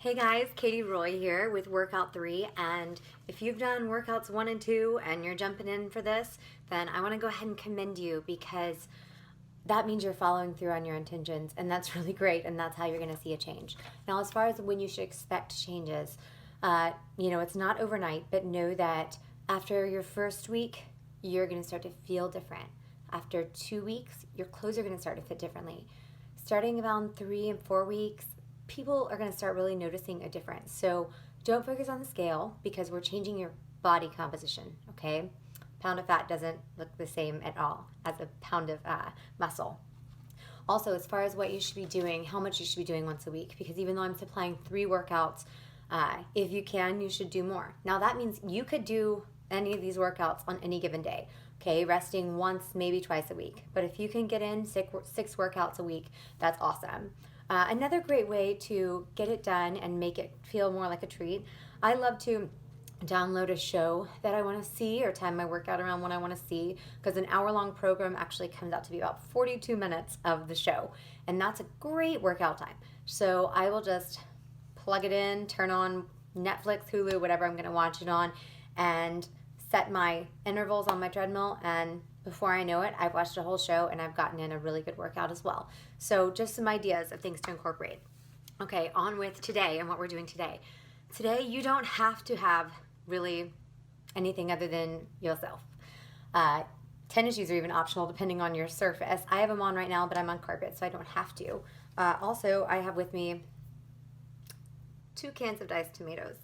Hey guys, Katie Roy here with Workout 3, and if you've done workouts 1 and 2 and you're jumping in for this, then I want to go ahead and commend you because that means you're following through on your intentions, and that's really great, and that's how you're going to see a change. Now, as far as when you should expect changes, it's not overnight, but know that after your first week, you're going to start to feel different. After 2 weeks, your clothes are going to start to fit differently. Starting around 3 and 4 weeks, people are going to start really noticing a difference. So don't focus on the scale because we're changing your body composition, okay? Pound of fat doesn't look the same at all as a pound of muscle. Also, as far as what you should be doing, how much you should be doing once a week, because even though I'm supplying 3 workouts, if you can, you should do more. Now that means you could do any of these workouts on any given day, okay? Resting once, maybe twice a week. But if you can get in 6 workouts a week, that's awesome. Another great way to get it done and make it feel more like a treat, I love to download a show that I want to see or time my workout around what I want to see, because an hour-long program actually comes out to be about 42 minutes of the show, and that's a great workout time. So I will just plug it in, turn on Netflix, Hulu, whatever I'm going to watch it on, and set my intervals on my treadmill, and before I know it, I've watched a whole show and I've gotten in a really good workout as well. So just some ideas of things to incorporate. Okay, on with today and what we're doing today. Today, you don't have to have really anything other than yourself. Tennis shoes are even optional depending on your surface. I have them on right now, but I'm on carpet, so I don't have to. Also, I have with me 2 cans of diced tomatoes.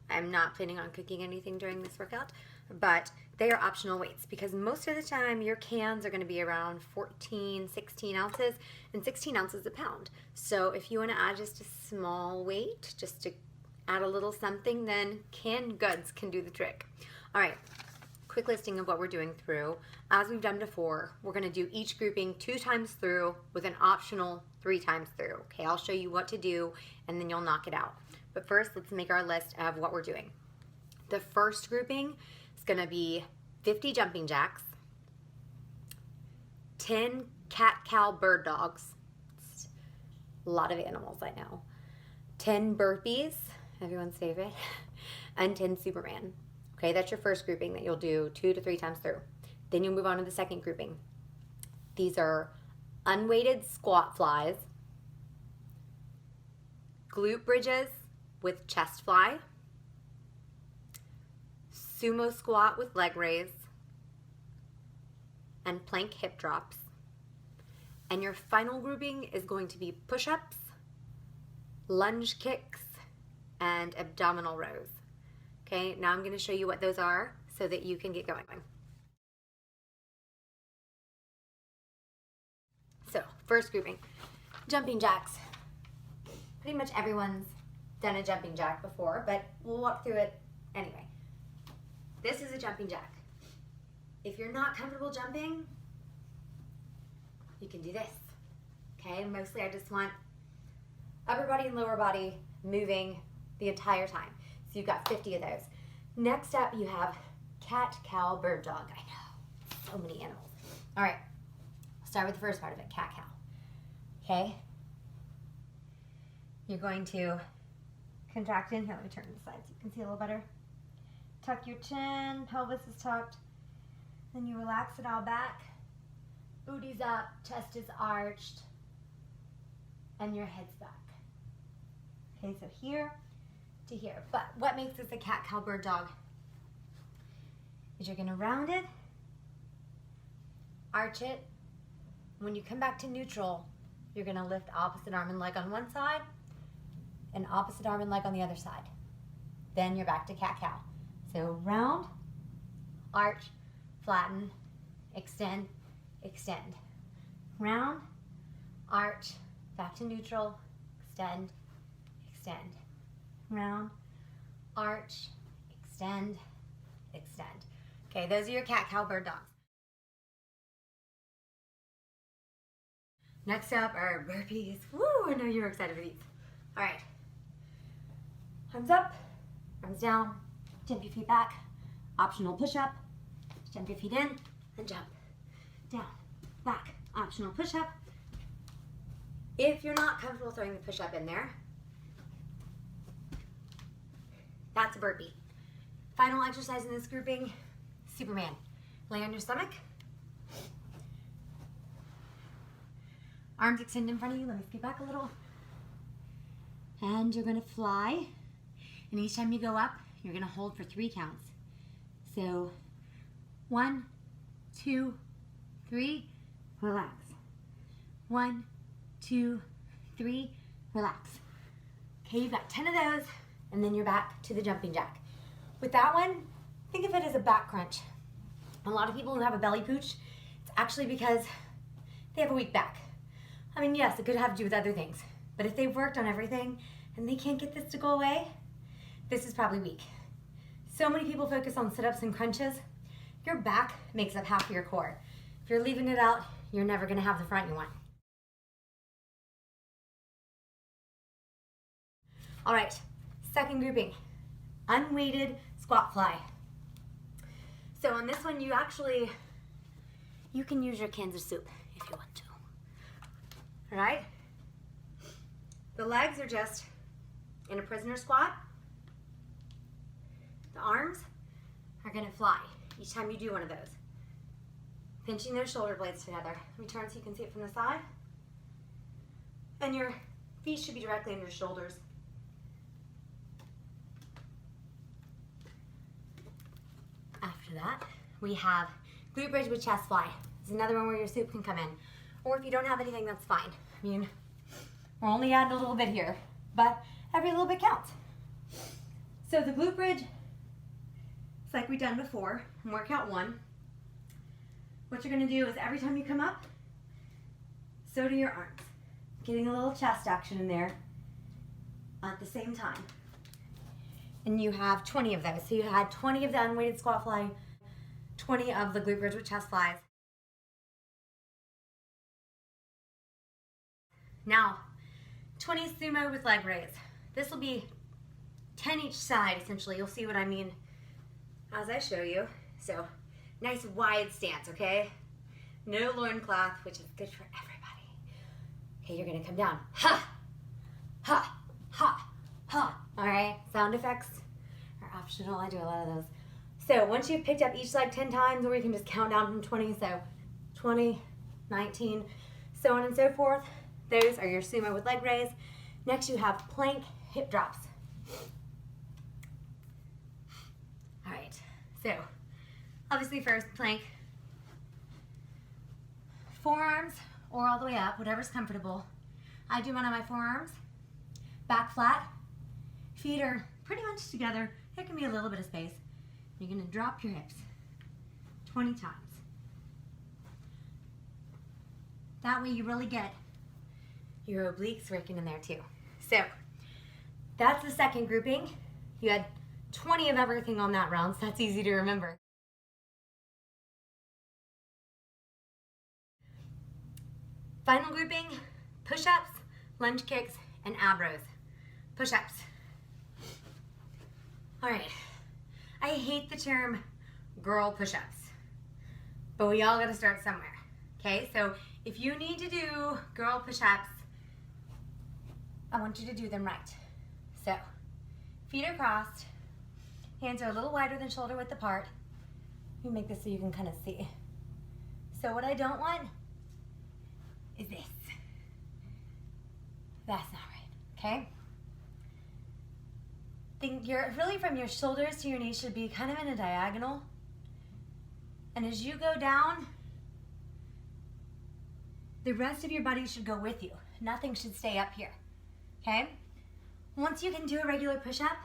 I'm not planning on cooking anything during this workout, but they are optional weights because most of the time your cans are going to be around 14, 16 ounces, and 16 ounces a pound. So if you want to add just a small weight, just to add a little something, then canned goods can do the trick. All right, quick listing of what we're doing through. As we've done before, we're going to do each grouping 2 times through with an optional 3 times through. Okay, I'll show you what to do and then you'll knock it out. But first, let's make our list of what we're doing. The first grouping is going to be 50 jumping jacks, 10 cat-cow bird dogs, it's a lot of animals I know, 10 burpees, everyone's favorite, and 10 Superman. Okay, that's your first grouping that you'll do 2 to 3 times through. Then you'll move on to the second grouping. These are unweighted squat flies, glute bridges with chest fly, sumo squat with leg raise, and plank hip drops. And your final grouping is going to be push-ups, lunge kicks, and abdominal rows. Okay, now I'm going to show you what those are so that you can get going. So, first grouping, jumping jacks. Pretty much everyone's done a jumping jack before, but we'll walk through it anyway. This is a jumping jack. If you're not comfortable jumping, you can do this. Okay, mostly I just want upper body and lower body moving the entire time. So you've got 50 of those. Next up, you have cat, cow, bird, dog. I know, so many animals. All right, start with the first part of it, cat, cow. Okay, you're going to contract in. Here, let me turn to the side so you can see a little better. Tuck your chin, pelvis is tucked. Then you relax it all back. Booty's up, chest is arched, and your head's back. Okay, so here to here. But what makes this a cat, cow, bird, dog is you're gonna round it, arch it. When you come back to neutral, you're gonna lift opposite arm and leg on one side and opposite arm and leg on the other side. Then you're back to cat, cow. So round, arch, flatten, extend, extend. Round, arch, back to neutral, extend, extend. Round, arch, extend, extend. Okay, those are your cat, cow, bird, dogs. Next up are burpees. Woo, I know you're excited for these. All right, arms up, arms down, jump your feet back, optional push-up, jump your feet in, and jump, down, back, optional push-up. If you're not comfortable throwing the push-up in there, That's a burpee. Final exercise in this grouping, Superman. Lay on your stomach. Arms extend in front of you. Let me scoot back a little. And you're gonna fly. And each time you go up, you're gonna hold for 3 counts. So 1, 2, 3, relax. 1, 2, 3, relax. Okay, you've got 10 of those, and then you're back to the jumping jack. With that one, think of it as a back crunch. A lot of people who have a belly pooch, it's actually because they have a weak back. I mean, yes, it could have to do with other things, but if they've worked on everything and they can't get this to go away, this is probably weak. So many people focus on sit-ups and crunches. Your back makes up half of your core. If you're leaving it out, you're never gonna have the front you want. All right, second grouping, unweighted squat fly. So on this one, you can use your cans of soup if you want to. All right? The legs are just in a prisoner squat. The arms are gonna fly each time you do one of those. Pinching those shoulder blades together. Let me turn so you can see it from the side. And your feet should be directly under your shoulders. After that, we have glute bridge with chest fly. It's another one where your soup can come in. Or if you don't have anything, that's fine. I mean, we're only adding a little bit here, but every little bit counts. So the glute bridge, it's like we've done before, in workout 1. What you're gonna do is every time you come up, so do your arms. Getting a little chest action in there at the same time. And you have 20 of those. So you had 20 of the unweighted squat fly, 20 of the glute bridge with chest flies. Now, 20 sumo with leg raise. This will be 10 each side, essentially. You'll see what I mean as I show you. So, nice wide stance, okay? No loincloth, which is good for everybody. Okay, you're gonna come down. Ha! Ha! Ha! Ha! All right, sound effects are optional. I do a lot of those. So once you've picked up each leg 10 times, or you can just count down from 20, so 20, 19, so on and so forth. Those are your sumo with leg raise. Next you have plank hip drops. All right, so obviously first plank, forearms or all the way up, whatever's comfortable. I do one on my forearms, back flat, feet are pretty much together. There can be a little bit of space. You're gonna drop your hips 20 times. That way you really get your obliques working in there too. So that's the second grouping. You had 20 of everything on that round, so that's easy to remember. Final grouping, push-ups, lunge kicks, and ab rows. Push-ups. All right, I hate the term girl push-ups, but we all gotta start somewhere, okay? So if you need to do girl push-ups, I want you to do them right. So, feet are crossed, hands are a little wider than shoulder width apart. Let me make this so you can kind of see. So what I don't want is this. That's not right, okay? Think you're really from your shoulders to your knees should be kind of in a diagonal. And as you go down, the rest of your body should go with you. Nothing should stay up here, okay? Once you can do a regular push-up,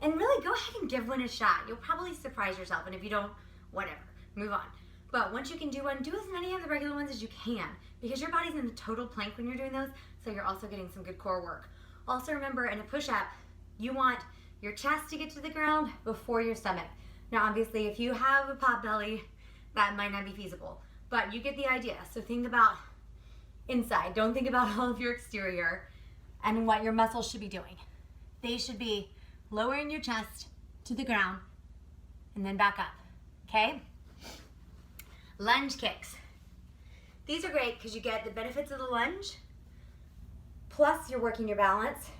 and really go ahead and give one a shot. You'll probably surprise yourself, and if you don't, whatever, move on. But once you can do one, do as many of the regular ones as you can, because your body's in the total plank when you're doing those, so you're also getting some good core work. Also remember, in a push-up, you want your chest to get to the ground before your stomach. Now obviously, if you have a pot belly, that might not be feasible, but you get the idea. So think about inside, don't think about all of your exterior and what your muscles should be doing. They should be lowering your chest to the ground and then back up, okay? Lunge kicks. These are great because you get the benefits of the lunge, plus you're working your balance,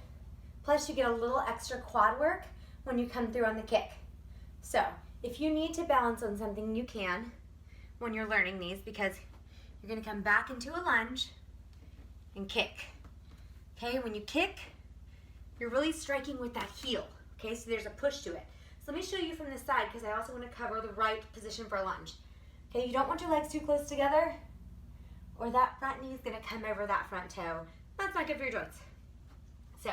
plus you get a little extra quad work when you come through on the kick. So if you need to balance on something, you can when you're learning these, because you're gonna come back into a lunge and kick. Okay, when you kick, you're really striking with that heel. Okay, so there's a push to it. So let me show you from this side, because I also want to cover the right position for a lunge. Okay, you don't want your legs too close together, or that front knee is gonna come over that front toe. That's not good for your joints. So,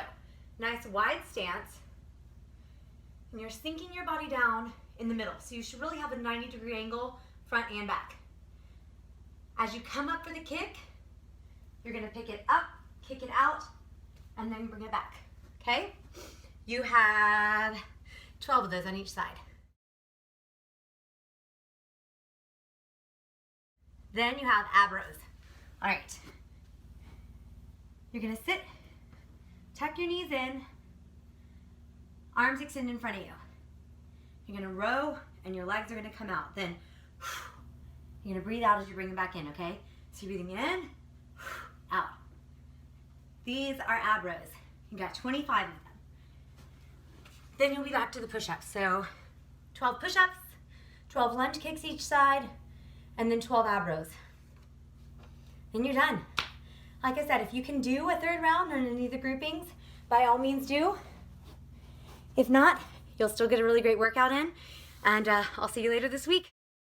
nice wide stance, and you're sinking your body down in the middle. So you should really have a 90-degree angle, front and back. As you come up for the kick, you're gonna pick it up, kick it out, and then bring it back, okay? You have 12 of those on each side. Then you have ab rows. All right. You're gonna sit, tuck your knees in, arms extend in front of you. You're gonna row and your legs are gonna come out. Then you're gonna breathe out as you bring them back in, okay? So you're breathing in, out. These are ab rows. You got 25 of them. Then you'll be back to the push-ups. So 12 push-ups, 12 lunge kicks each side, and then 12 ab rows. Then you're done. Like I said, if you can do a third round on any of the groupings, by all means do. If not, you'll still get a really great workout in, and I'll see you later this week.